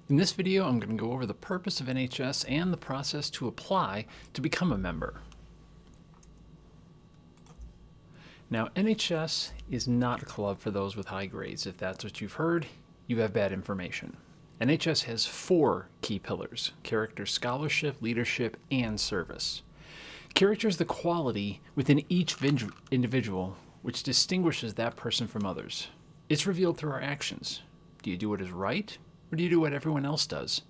In this video, I'm going to go over the purpose of NHS and the process to apply to become a member. Now, NHS is not a club for those with high grades. If that's what you've heard, you have bad information. NHS has 4 key pillars: character, scholarship, leadership, and service. Character is the quality within each individual which distinguishes that person from others. It's revealed through our actions. Do you do what is right, or do you do what everyone else does?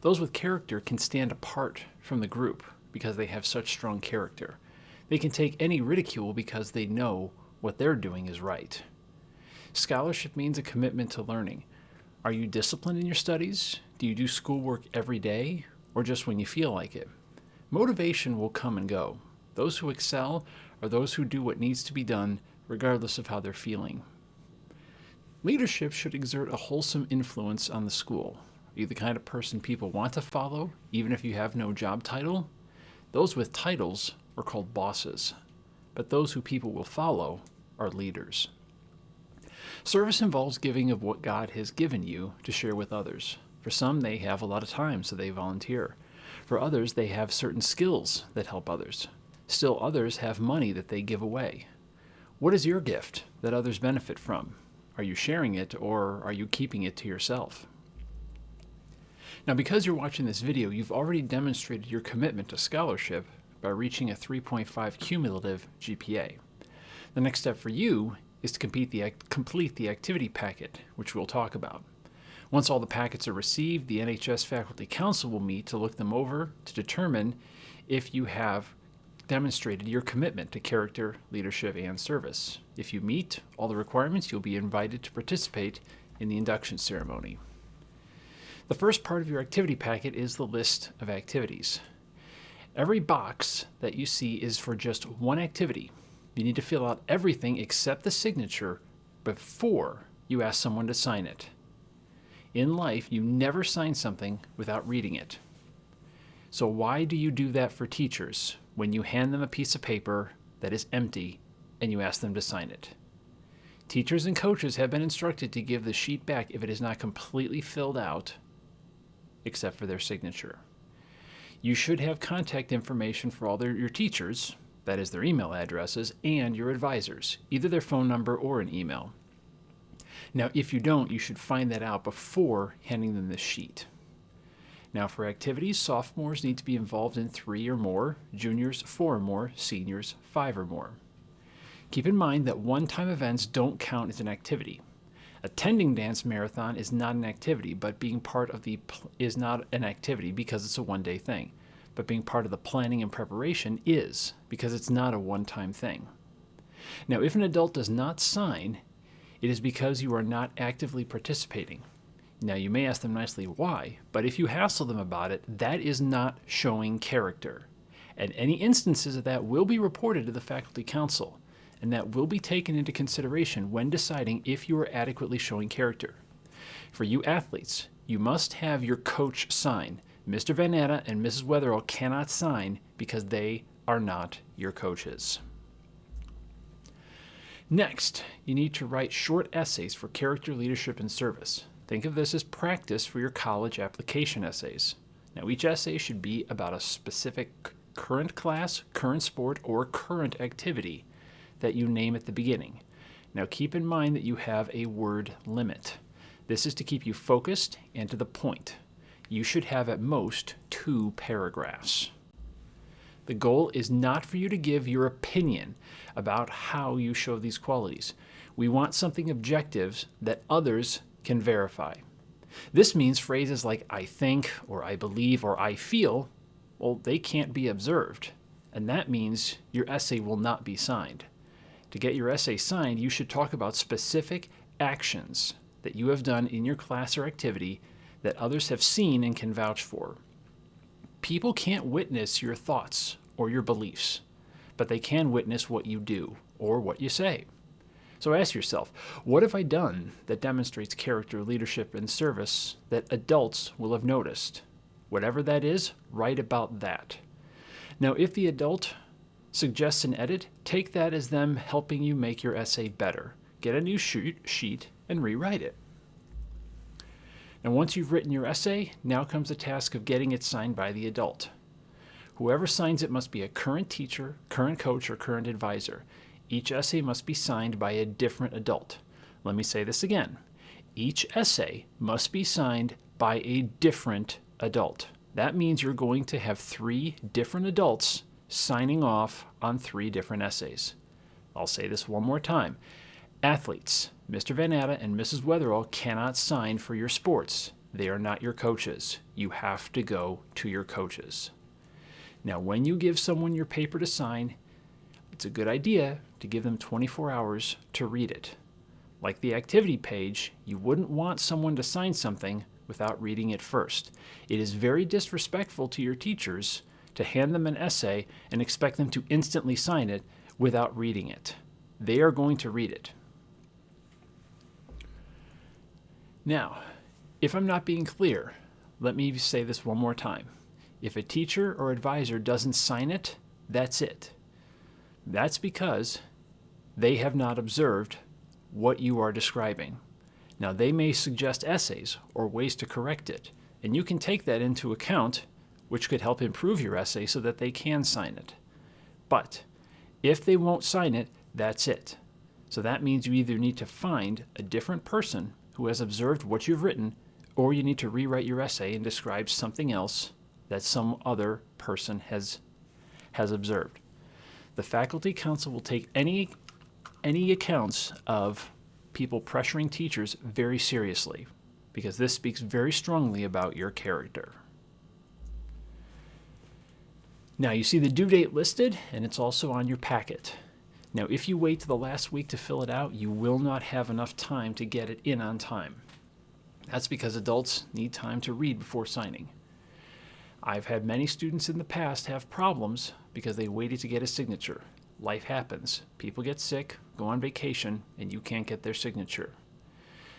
Those with character can stand apart from the group because they have such strong character. They can take any ridicule because they know what they're doing is right. Scholarship means a commitment to learning. Are you disciplined in your studies? Do you do schoolwork every day, or just when you feel like it? Motivation will come and go. Those who excel are those who do what needs to be done regardless of how they're feeling. Leadership should exert a wholesome influence on the school. Are you the kind of person people want to follow, even if you have no job title? Those with titles are called bosses, but those who people will follow are leaders. Service involves giving of what God has given you to share with others. For some, they have a lot of time, so they volunteer. For others, they have certain skills that help others. Still others have money that they give away. What is your gift that others benefit from? Are you sharing it, or are you keeping it to yourself? Now, because you're watching this video, you've already demonstrated your commitment to scholarship by reaching a 3.5 cumulative GPA. The next step for you is to complete the activity packet, which we'll talk about. Once all the packets are received, the NHS Faculty Council will meet to look them over to determine if you have demonstrated your commitment to character, leadership, and service. If you meet all the requirements, you'll be invited to participate in the induction ceremony. The first part of your activity packet is the list of activities. Every box that you see is for just one activity. You need to fill out everything except the signature before you ask someone to sign it. In life, you never sign something without reading it. So why do you do that for teachers when you hand them a piece of paper that is empty and you ask them to sign it? Teachers and coaches have been instructed to give the sheet back if it is not completely filled out, except for their signature. You should have contact information for all your teachers, that is their email addresses, and your advisors, either their phone number or an email. Now, if you don't, you should find that out before handing them this sheet. Now, for activities, sophomores need to be involved in 3 or more, juniors 4 or more, seniors 5 or more. Keep in mind that one-time events don't count as an activity. Attending dance marathon is not an activity, but being part of is not an activity because it's a one-day thing. But being part of the planning and preparation is, because it's not a one-time thing. Now, if an adult does not sign, it is because you are not actively participating. Now, you may ask them nicely why, but if you hassle them about it, that is not showing character. And any instances of that will be reported to the Faculty Council, and that will be taken into consideration when deciding if you are adequately showing character. For you athletes, you must have your coach sign. Mr. Van Natta and Mrs. Wetherall cannot sign because they are not your coaches. Next, you need to write short essays for character, leadership, and service. Think of this as practice for your college application essays. Now, each essay should be about a specific current class, current sport, or current activity that you name at the beginning. Now, keep in mind that you have a word limit. This is to keep you focused and to the point. You should have at most 2 paragraphs. The goal is not for you to give your opinion about how you show these qualities. We want something objective that others can verify. This means phrases like I think, or I believe, or I feel, well, they can't be observed. And that means your essay will not be signed. To get your essay signed, you should talk about specific actions that you have done in your class or activity that others have seen and can vouch for. People can't witness your thoughts or your beliefs, but they can witness what you do or what you say. So ask yourself, what have I done that demonstrates character, leadership, and service that adults will have noticed? Whatever that is, write about that. Now, if the adult suggests an edit, take that as them helping you make your essay better. Get a new sheet and rewrite it. And once you've written your essay, now comes the task of getting it signed by the adult. Whoever signs it must be a current teacher, current coach, or current advisor. Each essay must be signed by a different adult. Let me say this again. Each essay must be signed by a different adult. That means you're going to have 3 different adults signing off on 3 different essays. I'll say this one more time. Athletes, Mr. Van Atta and Mrs. Weatherall cannot sign for your sports. They are not your coaches. You have to go to your coaches. Now, when you give someone your paper to sign, it's a good idea to give them 24 hours to read it. Like the activity page, you wouldn't want someone to sign something without reading it first. It is very disrespectful to your teachers to hand them an essay and expect them to instantly sign it without reading it. They are going to read it. Now, if I'm not being clear, let me say this one more time. If a teacher or advisor doesn't sign it, that's it. That's because they have not observed what you are describing. Now, they may suggest essays or ways to correct it, and you can take that into account, which could help improve your essay so that they can sign it. But if they won't sign it, that's it. So that means you either need to find a different person who has observed what you've written, or you need to rewrite your essay and describe something else that some other person has observed. The faculty council will take any accounts of people pressuring teachers very seriously, because this speaks very strongly about your character. Now, you see the due date listed, and it's also on your packet. Now, if you wait to the last week to fill it out, you will not have enough time to get it in on time. That's because adults need time to read before signing. I've had many students in the past have problems because they waited to get a signature. Life happens. People get sick, go on vacation, and you can't get their signature.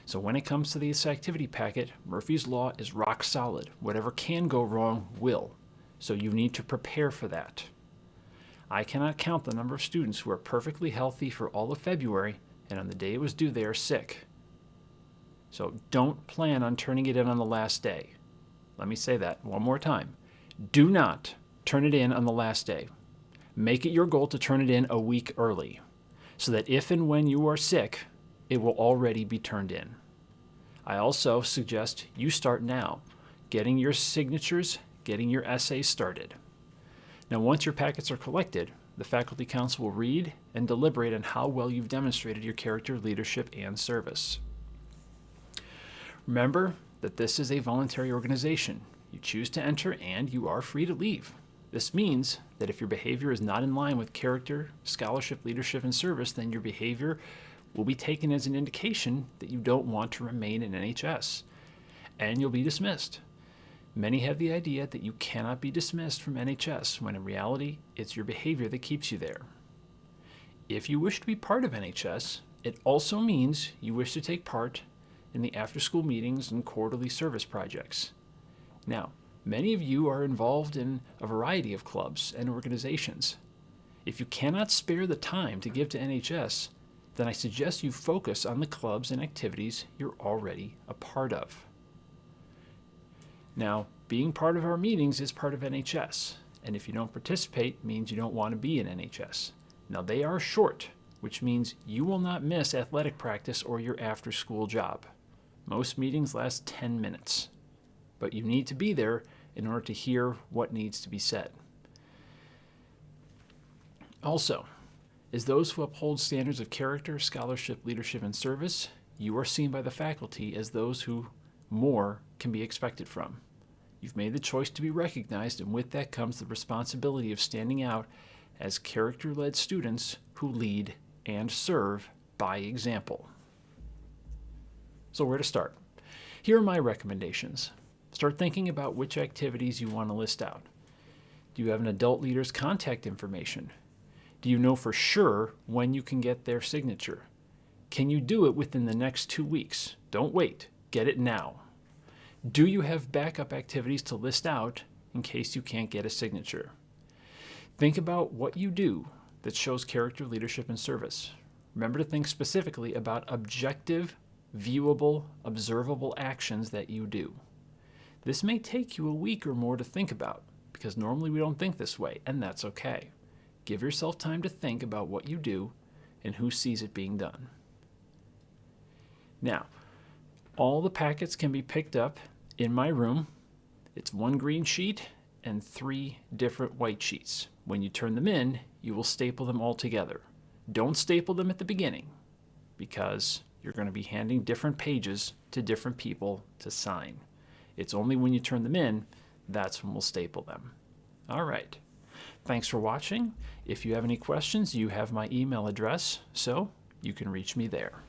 So when it comes to this activity packet, Murphy's Law is rock solid. Whatever can go wrong will. So you need to prepare for that. I cannot count the number of students who are perfectly healthy for all of February, and on the day it was due, they are sick. So don't plan on turning it in on the last day. Let me say that one more time. Do not turn it in on the last day. Make it your goal to turn it in a week early, so that if and when you are sick, it will already be turned in. I also suggest you start now, getting your signatures, getting your essays started. Now, once your packets are collected, the faculty council will read and deliberate on how well you've demonstrated your character, leadership, and service. Remember that this is a voluntary organization. You choose to enter and you are free to leave. This means that if your behavior is not in line with character, scholarship, leadership, and service, then your behavior will be taken as an indication that you don't want to remain in NHS, and you'll be dismissed. Many have the idea that you cannot be dismissed from NHS, when in reality, it's your behavior that keeps you there. If you wish to be part of NHS, it also means you wish to take part in the after-school meetings and quarterly service projects. Now, many of you are involved in a variety of clubs and organizations. If you cannot spare the time to give to NHS, then I suggest you focus on the clubs and activities you're already a part of. Now, being part of our meetings is part of NHS, and if you don't participate, means you don't want to be in NHS. Now, they are short, which means you will not miss athletic practice or your after-school job. Most meetings last 10 minutes, but you need to be there in order to hear what needs to be said. Also, as those who uphold standards of character, scholarship, leadership, and service, you are seen by the faculty as those who more can be expected from. You've made the choice to be recognized, and with that comes the responsibility of standing out as character-led students who lead and serve by example. So where to start? Here are my recommendations. Start thinking about which activities you want to list out. Do you have an adult leader's contact information? Do you know for sure when you can get their signature? Can you do it within the next 2 weeks? Don't wait. Get it now. Do you have backup activities to list out in case you can't get a signature? Think about what you do that shows character, leadership, and service. Remember to think specifically about objective viewable, observable actions that you do. This may take you a week or more to think about, because normally we don't think this way, and that's okay. Give yourself time to think about what you do and who sees it being done. Now, all the packets can be picked up in my room. It's one green sheet and 3 different white sheets. When you turn them in, you will staple them all together. Don't staple them at the beginning, because you're going to be handing different pages to different people to sign. It's only when you turn them in, that's when we'll staple them. All right. Thanks for watching. If you have any questions, you have my email address, so you can reach me there.